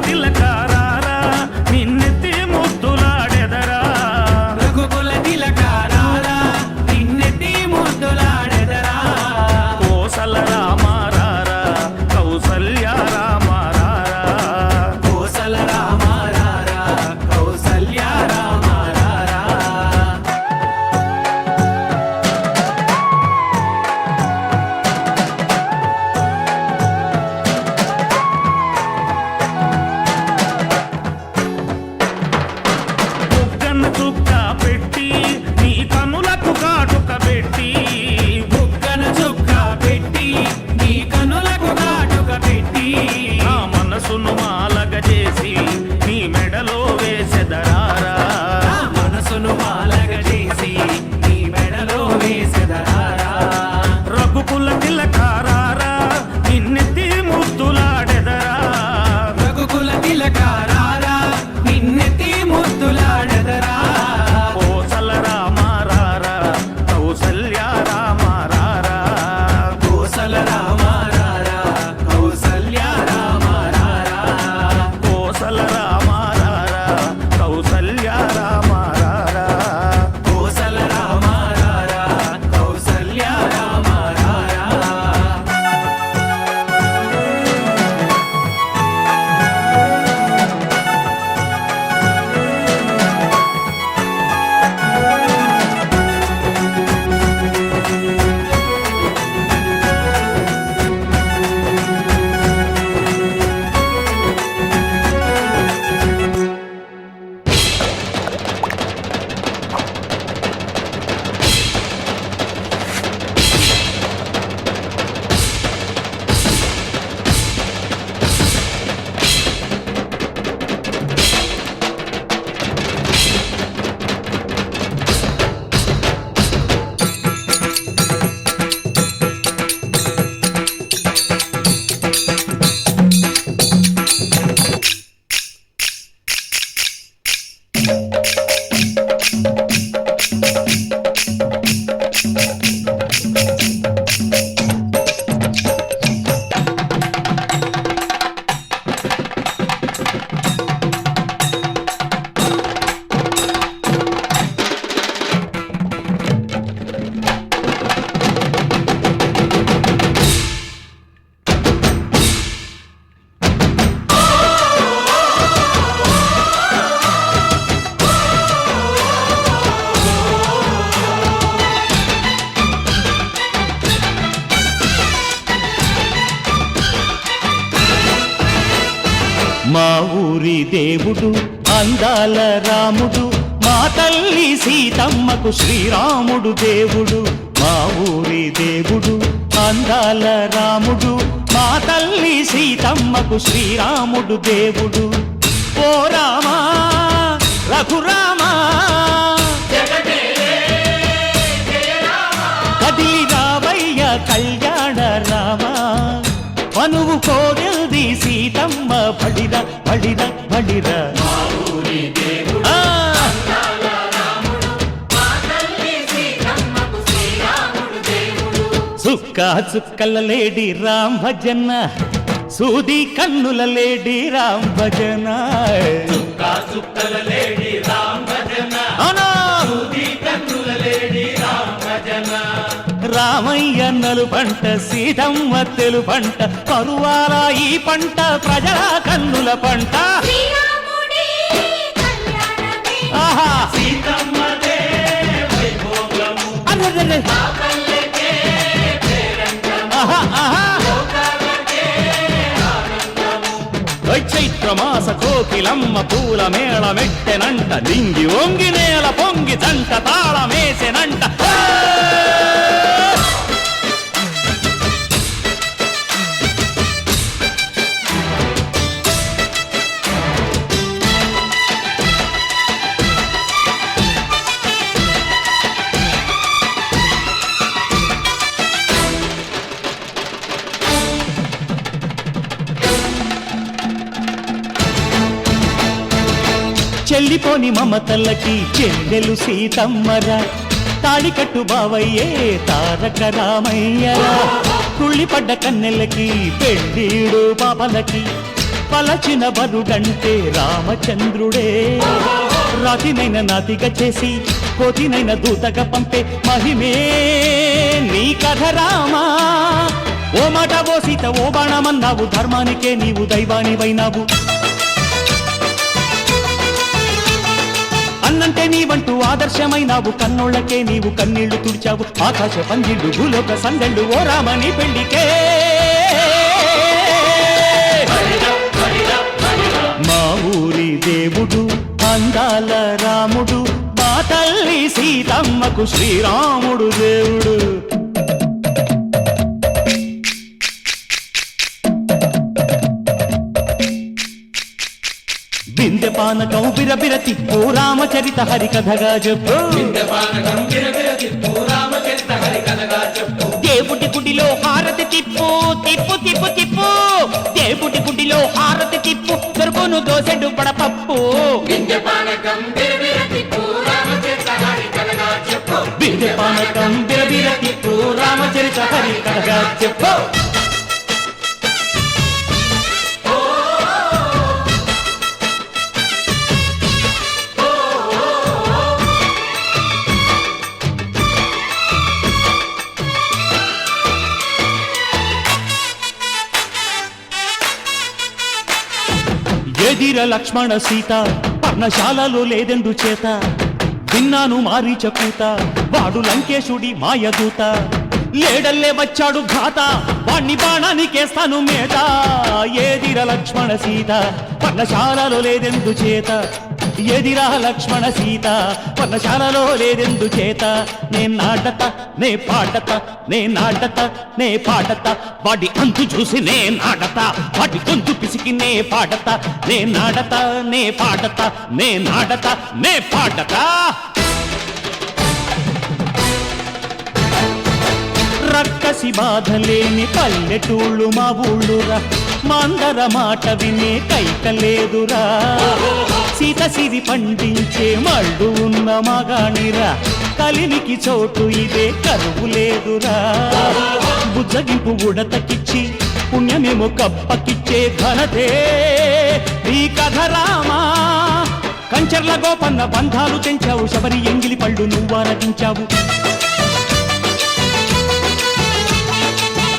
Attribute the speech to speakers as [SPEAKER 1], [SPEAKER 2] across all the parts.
[SPEAKER 1] తిలకారారా నిన్నెత్తి ముద్దులాడెదరా
[SPEAKER 2] రఘుకుల తిలకారారా నిన్నెత్తి ముద్దులాడెదరా
[SPEAKER 1] కోసల రామారారా కౌసల్య రామారారా
[SPEAKER 2] కోసల రామారారా కౌసల్య రామారారా
[SPEAKER 1] బుగ్గన చుక్క పెట్టి నీ కనులకు కాటుక పెట్టి
[SPEAKER 2] బుగ్గన చుక్క పెట్టి నీ కనులకు కాటుక పెట్టి
[SPEAKER 1] నా మనసును మాలగ చేసి నీ మెడలో వేసెదరారా
[SPEAKER 2] నా మనసును మాలగ చేసి నీ మెడలో వేసెదరారా
[SPEAKER 1] రఘుకుల తిలకారారా నిన్నెత్తి ముద్దులాడెదరా
[SPEAKER 2] రఘుకుల తిలకారారా నిన్నెత్తి ముద్దులాడెదరా
[SPEAKER 1] కోసల రామారారా కౌసల్య రామారారా
[SPEAKER 2] కోసల రామారారా కౌసల్య రామారారా
[SPEAKER 1] కోసల రామారారా కౌసల్య రామారారా
[SPEAKER 2] కోసల రామారారా కౌసల్య రామారారా
[SPEAKER 1] మా ఊరి దేవుడు అందాల రాముడు మా తల్లి సీతమ్మకు శ్రీరాముడు దేవుడు మా ఊరి దేవుడు అందాల రాముడు మా తల్లి సీతమ్మకు శ్రీరాముడు దేవుడు ఓ రామా రఘురామా కదిలి రావయ్య కళ్యాణ రామా మనువు కోగెల్ది సీతమ్మ బడిర బడిర బడిర చుక్క చుక్కల లేడి రామ్ భజన సూది కన్నుల లేడి రామ్ భజన అవునా? రామయ్య నలు పంట సీతమ్మ తెలు పంట కరువాల ఈ పంట ప్రజల కన్నుల పంట ఆహా అరెరెరె. ఆహా, ఆహా. చైత్రమాస కోకిలమ్మ పూల మేళ మెట్టెనంట లింగి ఒంగి నేల పొంగి జంట తాళమేసెనంట చెల్లిపోని మమతల్లకి చెల్లెలు సీతమ్మరా తాళికట్టు బావయ్యే తారక రామయ్యరా కుళ్ళిపడ్డ కన్నెలకి పెళ్ళీడు పాపలకి పలచిన వరుడంటే రామచంద్రుడే రాతినైన నాతిగా చేసి కోతినైన దూతగా పంపే మహిమే నీ కథ రామా ఓ మాట ఓ సీత ఓ బాణమన్నావు ధర్మానికే నీవు దైవానివైనావు అన్నంటే నీవంటూ ఆదర్శమైనావు కన్నోళ్ళకే నీవు కన్నీళ్లు తుడిచావు ఆకాశ పందిళ్ళు భూలోక సందళ్ళు ఓ రామని పెళ్లికే మా ఊరి దేవుడు అందాల రాముడు మా తల్లి సీతమ్మకు శ్రీరాముడు దేవుడు బిందె పానకం బిరబిర తిప్పు రామచరిత హరికథగా చెప్పు దేవుడి గుడిలో హారతి తిప్పు తిప్పు తిప్పు తిప్పు దేవుడి గుడిలో హారతి తిప్పు దొరుకును దోసెడు పడపప్పు బిందె పానకం బిరబిర తిప్పు రామచరిత హరికథగా చెప్పు ఎదిర లక్ష్మణ సీత పర్ణశాలలో లేదెందు చేత విన్నాను మారీచ కూత వాడు లంకేశుడి మాయదూత లేడల్లే వచ్చాడు ఘాత వాణ్ణి బాణానికేస్తాను మేత ఏదిర లక్ష్మణ సీత పర్ణశాలలో లేదెందు చేత ఎదిరా లక్ష్మణ సీత పర్ణశాలలో లేదెందు చేత నే నాటత నే పాడత నే నాటత నే పాడత వాడి అంతు చూసి నే నాటత వాడి గొంతు పిసికి నే పాడత నే నాటత నే పాడత నే నాటత నే పాడత రక్కసి బాధలేని పల్లెటూళ్ళు మా ఊళ్ళురా మందర మాట వినే కైకలేదురా సీత సిరి పండించే మళ్ళు ఉన్న మగాణిరా కలినికి చోటు ఇదే కరువు లేదురా బుజ్జగింపు ఉడతకిచ్చి పుణ్యమేమో కప్పకిచ్చే ఘనతే ఈ కథ రామా కంచర్ల గోపన్న బంధాలు తెంచావు శబరి ఎంగిలి పళ్ళు నువ్వారగించావు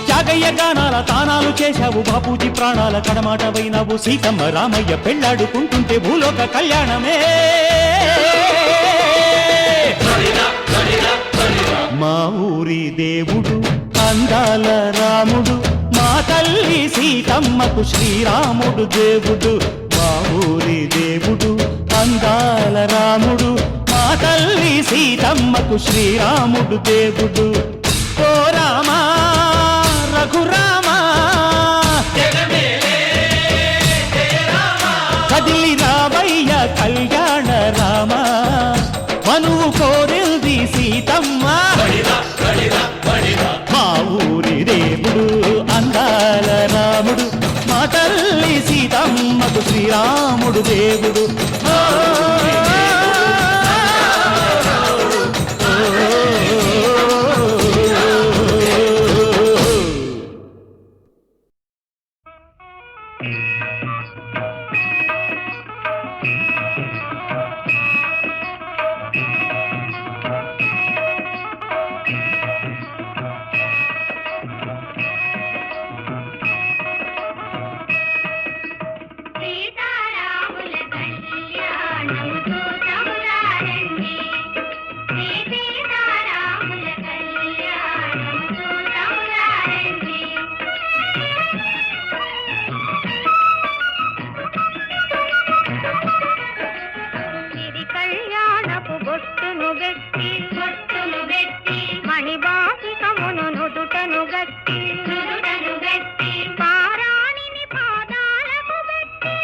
[SPEAKER 1] త్యాగయ్య గానాల తానాలు చేశావు బాపూజీ ప్రాణాల కడమాటవైనావు సీతమ్మ రామయ్య పెళ్ళాడుకుంటుంటే భూలోక కళ్యాణమే మా ఊరి దేవుడు అందాల రాముడు మా తల్లి సీతమ్మకు శ్రీరాముడు దేవుడు మా ఊరి దేవుడు అందాల రాముడు మా తల్లి సీతమ్మకు శ్రీరాముడు దేవుడు ఓ రామా రఘురామా కదిలి రామయ్య కళ్యాణ రామ మనువు కోరింది సీతమ్మ మా ఊరి దేవుడు అందాల రాముడు మా తల్లి సీతమ్మకు శ్రీరాముడు దేవుడు
[SPEAKER 3] గట్టి పారాణిని పాదాలకు గట్టి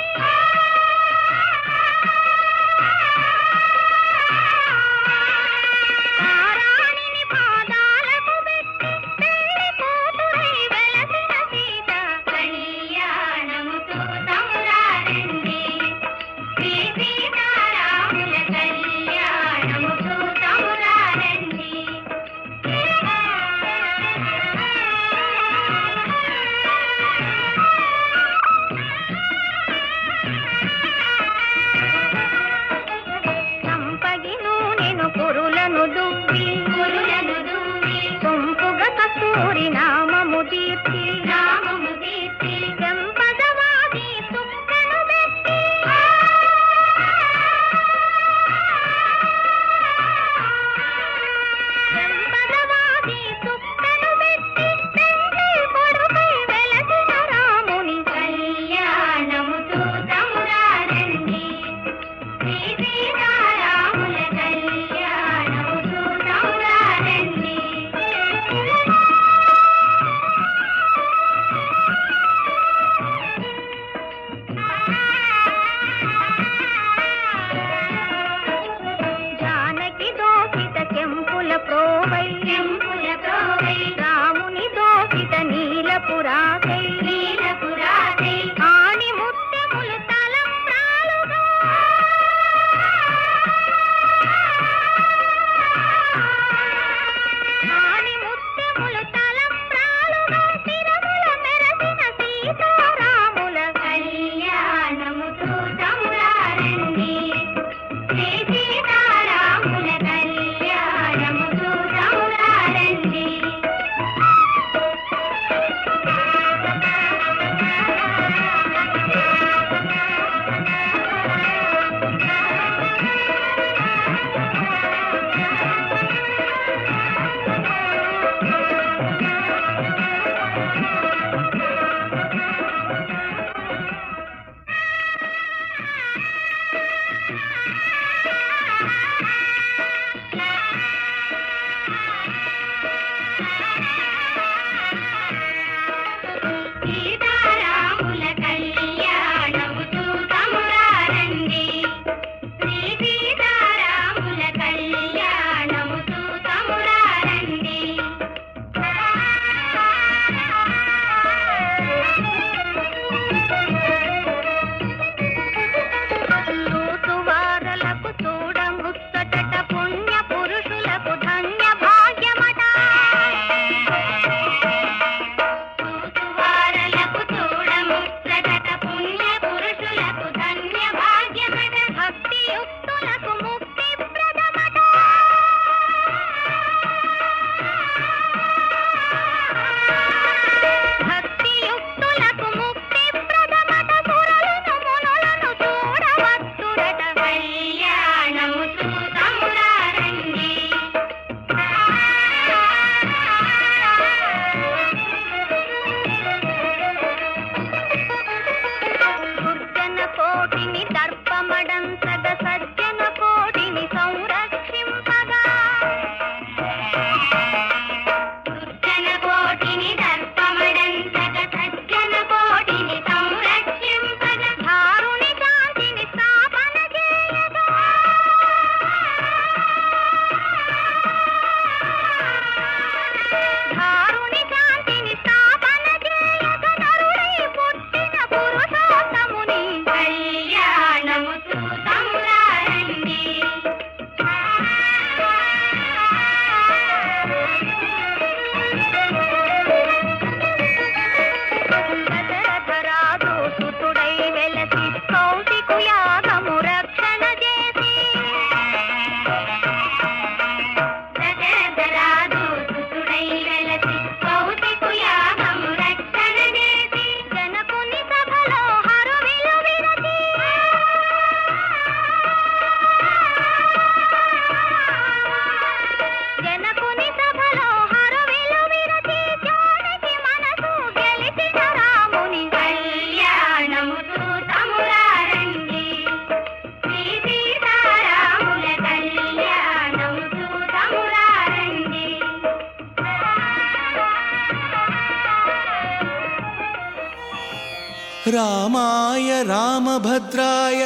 [SPEAKER 3] కోటిని దర్పమడంసగ సజ్జన కోటిని సంరక్షింపగా దుర్జన కోటిని దర్పమడంసగ సజ్జన కోటిని సంరక్షింపగా ధారుని శాంతిని స్థాపన చేయగా ధారుని శాంతిని స్థాపన చేయగ నరుడై పుట్టిన పురుషోత్తముని కళ్యాణము చూతమురారండి. దశరథరాజు సుతుడై వెలసి కౌశికు యాగము రక్షణ చేసి దశరథరాజు సుతుడై వెలసి కౌశికు యాగము రక్షణ చేసి జనకుని సభలో హరువిలు విరచి జనకుని సభలో హరువిలు విరచి జానకి మనసు గెలిచిన రాముని కళ్యాణము చూతమురారండి. శ్రీ సీతారాముల కళ్యాణము చూతమురారండి.
[SPEAKER 2] రామాయ రామభద్రాయ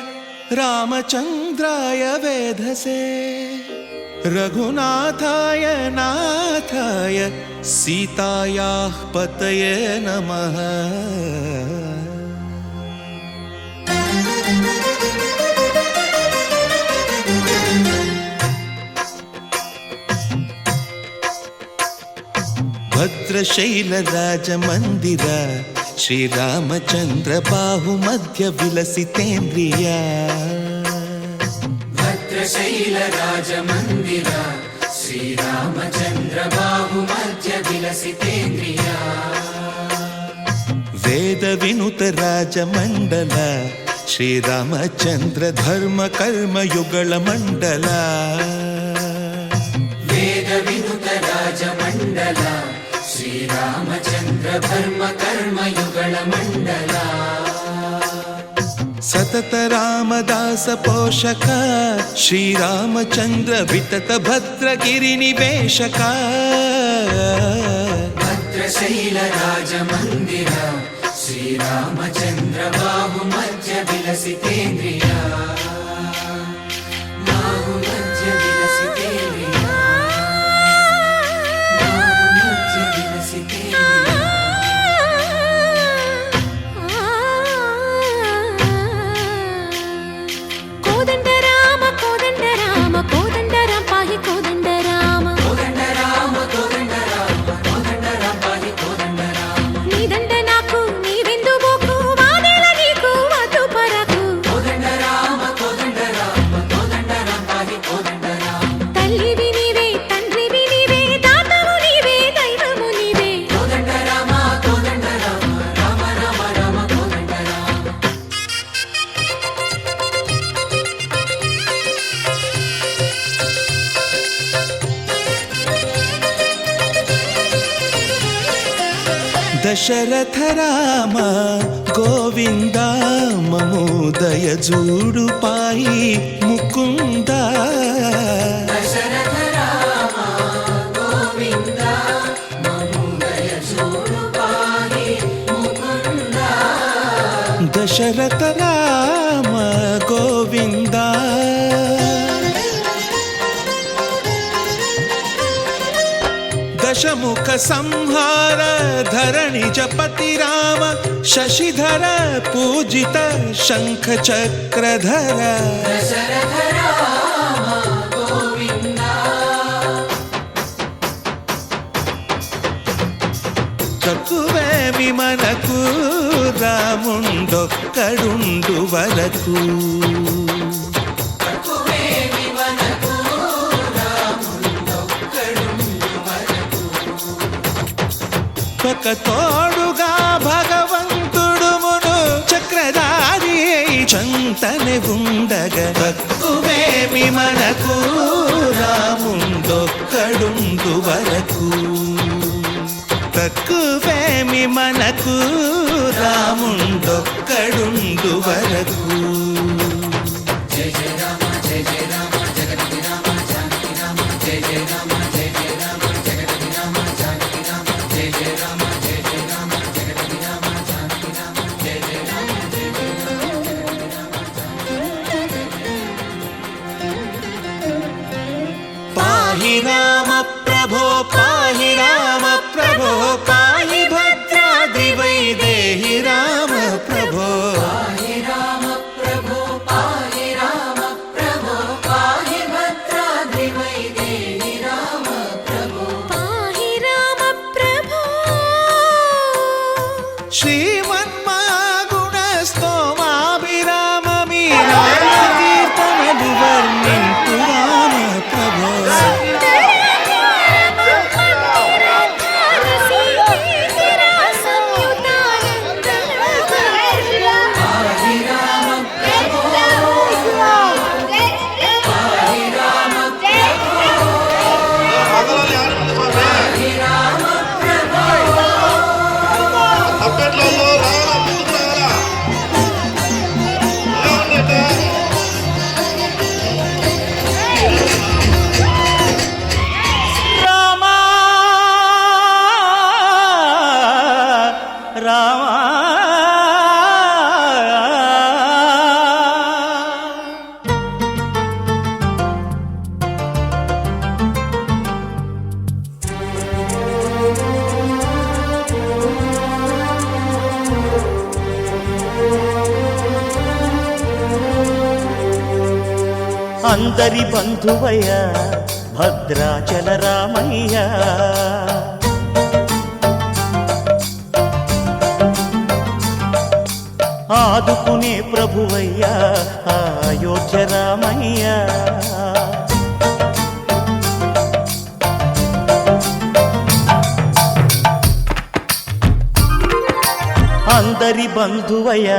[SPEAKER 2] రామచంద్రాయ వేధసే రఘునాథాయ నాథాయ సీతాయాః పతయే నమః. భద్రశైలరాజమందిర శ్రీరామచంద్ర బాహుమధ్య విలసితేంద్రియ.
[SPEAKER 4] భద్రశైలరాజమందిర శ్రీరామచంద్ర బాహుమధ్య విలసితేంద్రియ.
[SPEAKER 2] వేద వినుత రాజమండల శ్రీరామచంద్ర ధర్మ కర్మయుగళ మండల.
[SPEAKER 4] వేద వినుత రాజమండల శ్రీరామచంద్ర ధర్మ కర్మయుగళ మండల.
[SPEAKER 2] సతత రామదాస పోషక శ్రీరామచంద్ర వితత భద్రగిరి నివేశక.
[SPEAKER 4] భద్రశైలరాజమందిర శ్రీరామచంద్ర బాహుమధ్య విలసితేంద్రియ. బాహుమధ్య విలసితేంద్రియ. బాహుమధ్య విలసితేంద్రియ.
[SPEAKER 3] కోదండ రామ కోదండ రామ కోదండ రామ పాహి కోదండ రామ
[SPEAKER 4] కోదండ రామ కోదండ రామ కోదండ రామ పాహి కోదండ రామ.
[SPEAKER 3] నీదండ నాకు నీవెందు బోకు వాదేల నీకు వద్దు పరకు
[SPEAKER 4] కోదండ రామ కోదండ రామ కోదండ రామ పాహి కోదండ రామ.
[SPEAKER 3] తల్లివి నీవే తండ్రివి నీవే దాతవు నీవే దైవము నీవే
[SPEAKER 4] కోదండ రామ కోదండ రామ రామ రామ రామ కోదండ రామ.
[SPEAKER 2] దశరథ రామ గోవింద మమోదయ జూడు పాయి ముకుంద.
[SPEAKER 4] దశరథ రామ గోవింద మముదయ చూడు పాహి ముకుంద.
[SPEAKER 2] దశరథ రామ గోవింద. దశముఖ సంహార ధరణి జపతి రామ శశిధర పూజిత శంఖ చక్రధర.
[SPEAKER 4] దశరథ రామ గోవింద.
[SPEAKER 2] తక్కువేమి మనకు రాముండొక్కడుండు వరకు.
[SPEAKER 4] తక్కువేమి మనకు రాముండొక్కడుండు వరకు.
[SPEAKER 2] ఒక తోడుగా భగవంతుడు మును చక్రధారి చంతనే ఉండగ. తక్కువేమి మనకు రాముండొక్కడుండు వరకు. తక్కువేమి మనకు రాముండొక్కడుండు వరకు.
[SPEAKER 4] జయ జయ రామ జయ జయ రామ జగతి రామ జానకి రామ జయ జయ రామ జయ జయ రామ జగతి రామ జానకి రామ జయ జయ రామ జయ జయ రామ జగతి రామ జానకి రామ జయ జయ రామ జయ జయ రామ
[SPEAKER 2] పాహి రామ ప్రభో పాహి రామ ప్రభో పాహి భద్రాద్రి వైదేహి రామ ప్రభో.
[SPEAKER 4] పాహి రామ ప్రభో పాహి రామ ప్రభో పాహి భద్రాద్రి వైదేహి రామ ప్రభో.
[SPEAKER 3] పాహి రామ ప్రభో
[SPEAKER 2] శ్రీమన్మాగుణ స్తోమాభిరామమి రామ కీర్తనలు వర్ణింతు రామ ప్రభో.
[SPEAKER 4] పాహి రామ ప్రభో పాహి రామ పాహి రామ ప్రభో.
[SPEAKER 1] రామ రామ అందరి బంధువయ్య భద్రాచల రామయ్య. ఆదుకునే ప్రభువయ్య అయోధ్య రామయ్య. అందరి బంధువయ్య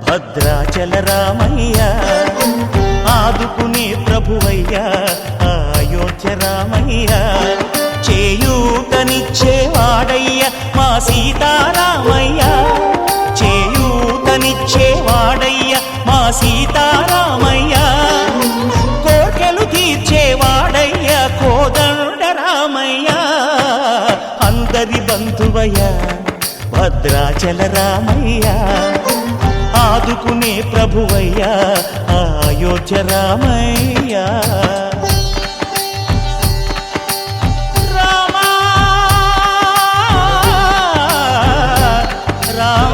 [SPEAKER 1] భద్రాచల రామయ్య. ఆదుకునే ప్రభువయ్య అయోధ్య రామయ్య. చేయూతనిచ్చేవాడయ్య మా సీతారామయ్య. చేయూతనిచ్చేవాడయ్య మా సీతారామయ్య. కోర్కెలు తీర్చేవాడయ్య కోదండ రామయ్య. అందరి బంధువయ్య భద్రాచల రామయ్య. ఆదుకునే ప్రభువయ్య అయోధ్య రామయ్య. రామ రామ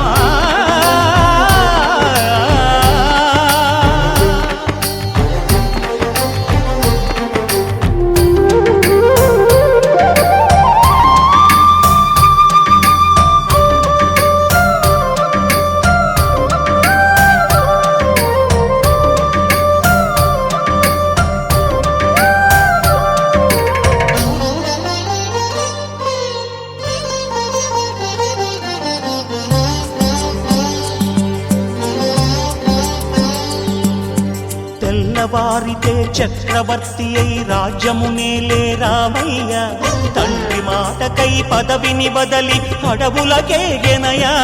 [SPEAKER 1] తెల్లవారితే చక్రవర్తి అయి రాజ్యమునేలే రామయ్య. తండ్రి మాటకై పదవిని బదలి అడవులకేగెనయా.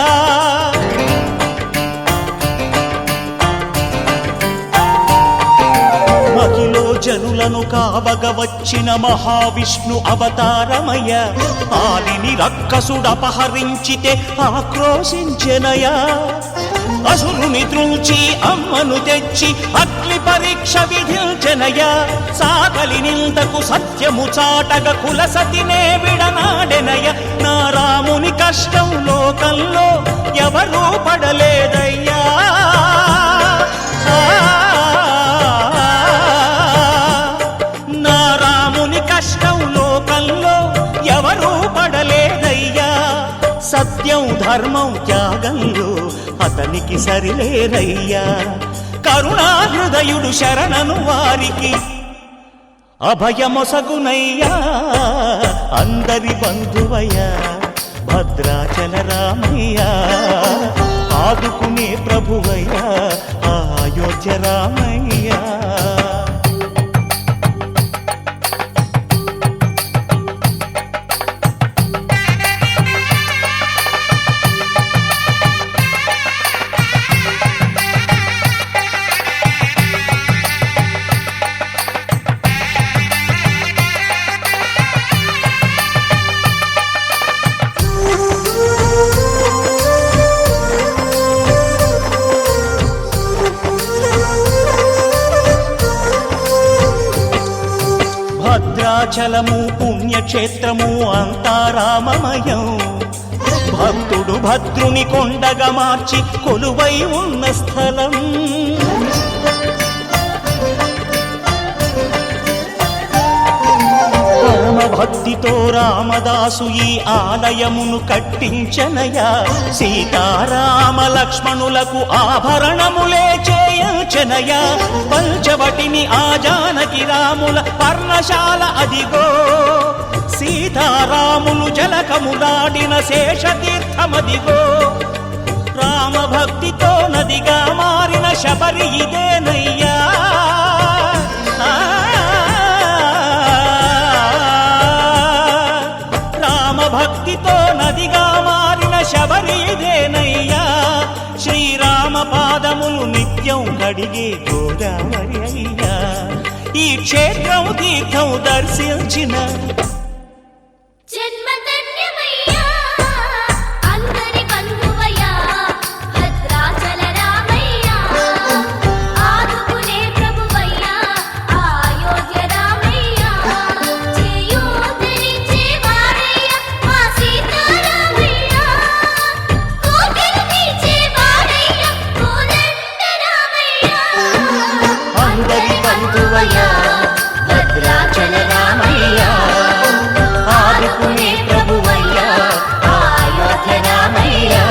[SPEAKER 1] మహిలో జనులను కావగ వచ్చిన మహావిష్ణు అవతారమయ్య. ఆలిని రక్కసుడపహరించితే ఆక్రోశించెనయా. అసురుని త్రుంచి అమ్మను తెచ్చి అగ్ని పరీక్ష విధించెనయ. సాగలి నిందకు సత్యము చాటగ కులసతినే విడనాడెనయ. నా రాముని కష్టం లోకంలో ఎవరూ పడలేదయ్యా. నా రాముని కష్టం లోకంలో ఎవరూ పడలేదయ్యా. సత్యం ధర్మం త్యాగంలో అతనికి సరిలేరయ్యా. కరుణా హృదయుడు శరణను వారికి అభయమొసగునయ్యా. అందరి బంధువయ్యా భద్రాచల రామయ్య. ఆదుకునే ప్రభువయ్యా అయోధ్య రామయ్య. భద్రాచలము పుణ్యక్షేత్రము అంతా రామమయం. భక్తుడు భద్రుని కొండగా మార్చి కొలువై ఉన్న స్థలం. పరమ భక్తితో రామదాసు ఈ ఆలయమును కట్టించనయా. సీతారామ లక్ష్మణులకు ఆభరణములే చేయించనయా. పంచవటిని ఆ జానకి రాముల పర్ణశాల అదిగో. సీతారాములు జలకములాడిన శేషతీర్థమదిగో. రామభక్తితో నదిగా మారిన శబరి ఇదేనయ్యా. రామభక్తితో నదిగా మారిన శబరి ఇదేనయ్యా. శ్రీరామ పాదములు నిత్యం కడిగే గోదావరి అయ్యా. ఈ క్షేత్రం తీర్థం దర్శించిన
[SPEAKER 3] జన్మధన్యమయ్యా అందరి బంధువయ్యా భద్రాచల రామయ్యా ఆదుకునే ప్రభువయ్యా అయోధ్య రామయ్యా చేయూతనిచ్చే వాడయ్యా మా సీతారామయ్యా కోటెలనిచ్చే వాడయ్యా కోదండ రామయ్యా
[SPEAKER 1] అందరి బంధువయ్యా భద్రాచల రామయ్యా ఆదుకునే ప్రభువయ్యా అయోధ్య రామయ్యా.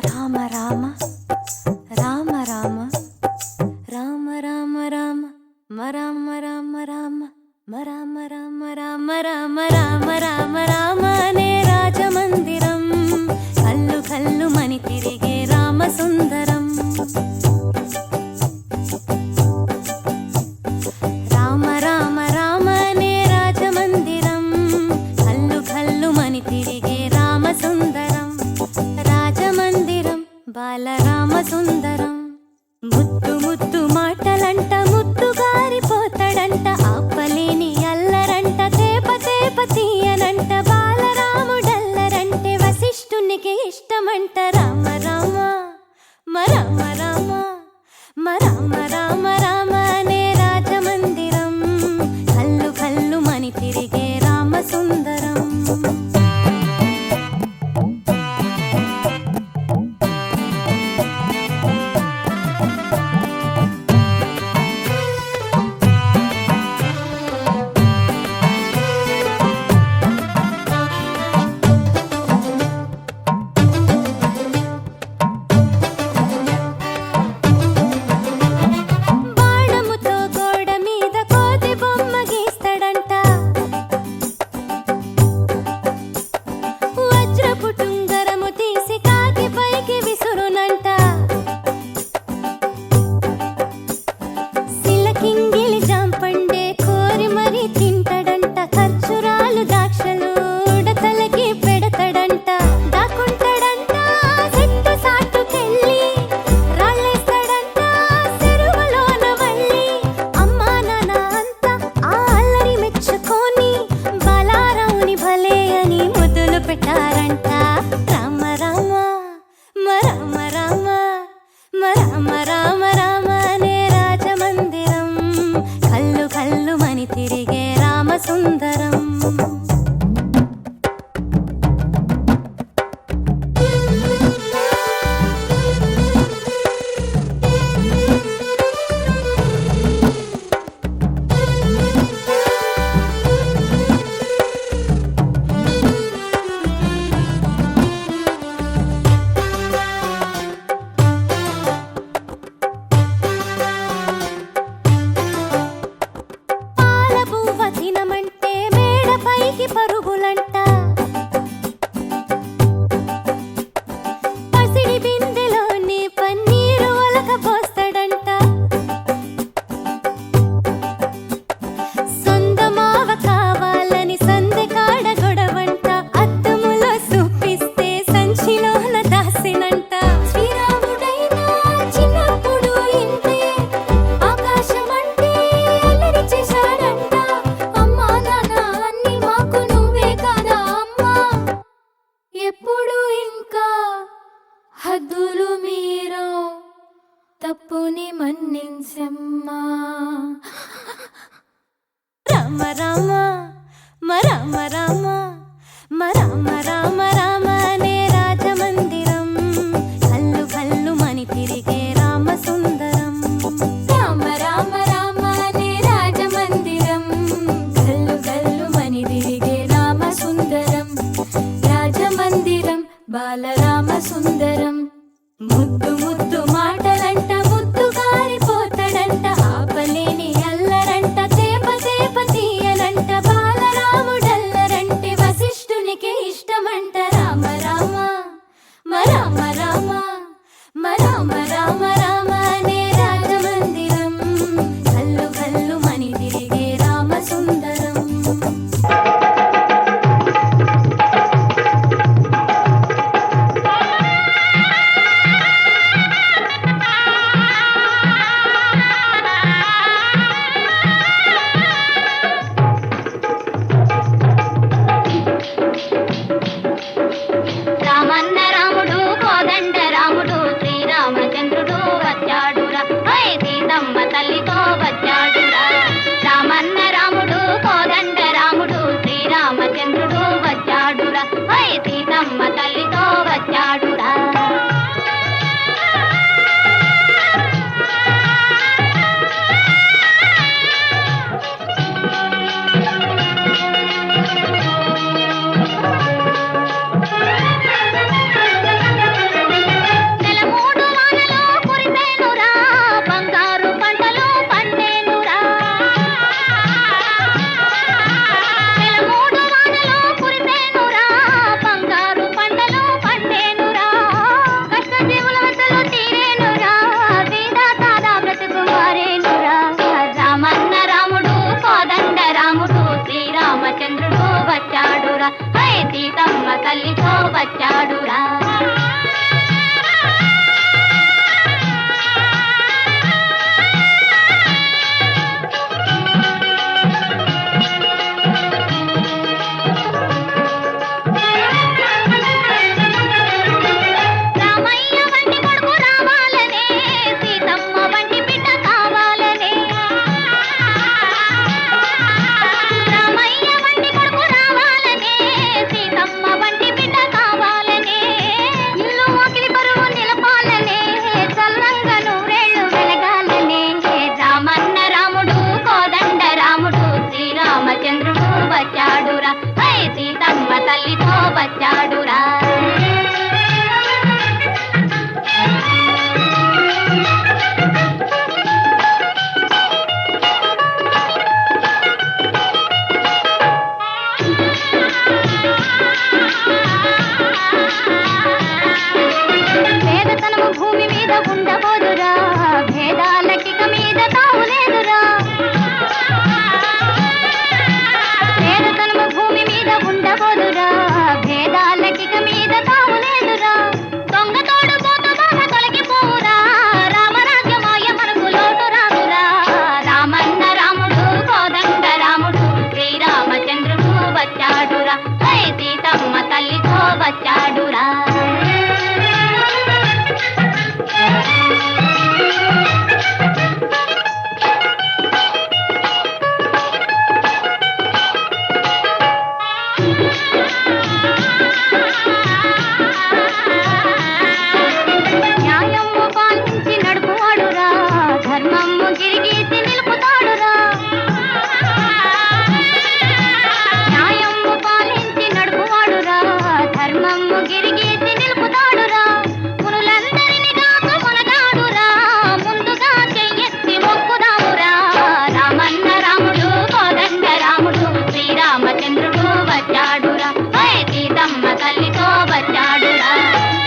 [SPEAKER 3] రామ రామ రామ రామ రామ రామ రామ మరామ రామ రామ మరామ రామ రామ రామ రామ రామ రామ అనే రాజమందిరం కల్లు కల్లు మని తిరిగే రామ సుందరం. రామ రామ రామ అనే రాజమందిరం కల్లు కల్లు మని తిరిగే రామ సుందరం. రాజమందిరం బాలరామ సుందరం. ముద్దు ముద్దు మాటలంట ముద్దు గారిపోతాడంట ఆపలేని అల్లరంట తేప తేప తీయనంట బాలరాముడల్లరంటే వశిష్ఠునికి ఇష్టమంట. రామ రామ మరామ రామ మరామ రామ రామ అనే రాజమందిరం కల్లు కల్లు మని తిరిగే రామ సుందరం. బాణముతో గోడ మీద కోతి బొమ్మ గీస్తాడంట వజ్రపు టుంగరము తీసి కాకి పైకి విసురునంట. సిలకింగిలి జాంపండే కోరి మరి తింటాడంట. ఖర్జూరాలు ద్రాక్షలు ఉడతలకి పెడతాడంట. దాక్కుంటాడంట చెట్టు సాటుకెళ్ళి రాళ్ళేస్తాడంట చెరువులోన వల్లి. అమ్మా నాన్న అంతా ఆ అల్లరి మెచ్చుకొని బలారావుని భలే అని ముద్దులు పెట్టారంట. రామ రామ మరామ రామ మరామ రామ రామ అనే రాజమందిరం కల్లు కల్లు మని తిరిగే రామ సుందరం. పాల పువ్వ తినమంటే మేడ పైకి పరుగులంట. పసిడి బిందెలోని పన్నీరు ఒలకపోస్తాడంట. సొందమావ కావాలని సందె కాడ గొడవంట. అద్దములో చూపిస్తే సంచిలోన దాసినంట. శ్రీరామ సుందరం రాజమందిరం బాలరామ సుందరం ముద్దు ముద్దు మాటలంట ముద్దు గారిపోతడంట ఆపలేని అల్లరంట తేప తేప తీయనంట బాలరాముడల్లరంటే వశిష్ఠునికి ఇష్టమంట రామ రామ రామ రామ రామ రామ రామ అనే రాజమందిరం గల్లు గల్లు మని తిరిగే రామ సుందరం
[SPEAKER 5] రామన్న రాముడు కోదండ రాముడు శ్రీరామచంద్రుడు వచ్చాడురా హై సీతమ్మ తల్లితో వచ్చాడురా రామన్న రాముడు కోదండ రాముడు శ్రీరామచంద్రుడు వచ్చాడురా హై సీతమ్మ తల్లితో వచ్చాడురా నెల మూడు వానలు కురిసేనురా బంగారు పంటలు పండేనురా నెల మూడు వానలు కురిసేనురా బంగారు పంటలు పండేనురా కష్టజీవుల వద్దలు తీరేనురా సీదా సాదా బ్రతుకు మారేనురా రామన్న రాముడు కోదండ రాముడు శ్రీరామచంద్రుడు వచ్చాడురా హై సీతమ్మ తల్లితో వచ్చాడురా రామయ్య వంటి కొడుకు రావాలనే సీతమ్మ వంటి బిడ్డ కావాలనే రామయ్య వంటి కొడుకు రావాలనే సీతమ్మ వంటి బిడ్డ కావాలనే ఇల్లు వాకిలి బరువు నిలపాలనే చల్లంగా నూరేళ్లు వెలగాలనే రామన్న రాముడు కోదండ రాముడు శ్రీరామచంద్రుడు వచ్చాడురా హై సీతమ్మ తల్లితో వచ్చాడురా పేదతనము భూమి మీద ఉండబోదురా భేదాలకిక మీద తావులేదురా పేదతనము భూమి మీద ఉండబోదురా భేదాలకిక మీద తావులేదురా దొంగ తోడు పోత బాధ తొలగిపోవురా రామరాజ్యమాయ మనకు లోటు రాదురా రామన్న రాముడు కోదండ రాముడు శ్రీరామచంద్రుడు వచ్చాడురా హై సీతమ్మ తల్లితో వచ్చాడురా న్యాయము పాలించి నడుపువాడురా ధర్మము గిరిగీసి నిలుపుతాడురా న్యాయము పాలించి నడుపువాడురా ధర్మము గిరిగీసి నిలుపుతాడురా మునులందరినీ కాకు మునగాడురా ముందుగా చెయ్యెత్తి మొక్కుదామురా రామన్న రాముడు కోదండ రాముడు శ్రీరామచంద్రుడు వచ్చాడురా హై సీతమ్మ తల్లితో వచ్చాడురా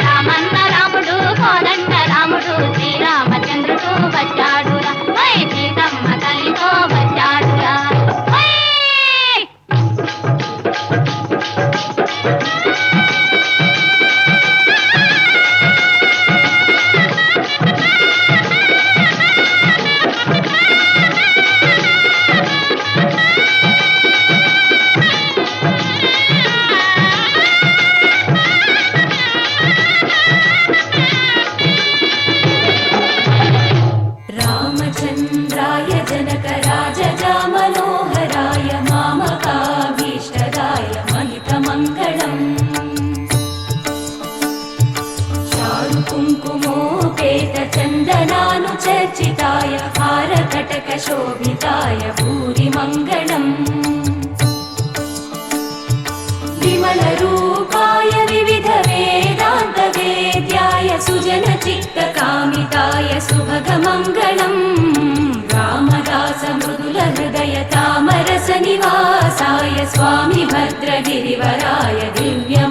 [SPEAKER 5] రామన్న రాముడు కోదండ రాముడు శ్రీరామచంద్రుడు వచ్చాడురా హై సీతమ్మ తల్లితో వచ్చాడురా హై
[SPEAKER 3] రామచంద్రాయ జనకరాజజా మనోహరాయ మామకాభీష్టదాయ మహితమంగళం చారు కుంకుమోపేత చందనానుచర్చితాయ హారకటక శోభితాయ భూరి మంగళం मङ्गलरूपाय विविध वेदान्त वेद्याय सुजन चित्तकामिताय सुभगमङ्गलम् रामदास मृदुल हृदय तामरस निवासाय स्वामी भद्रगिरिवराय दिव्य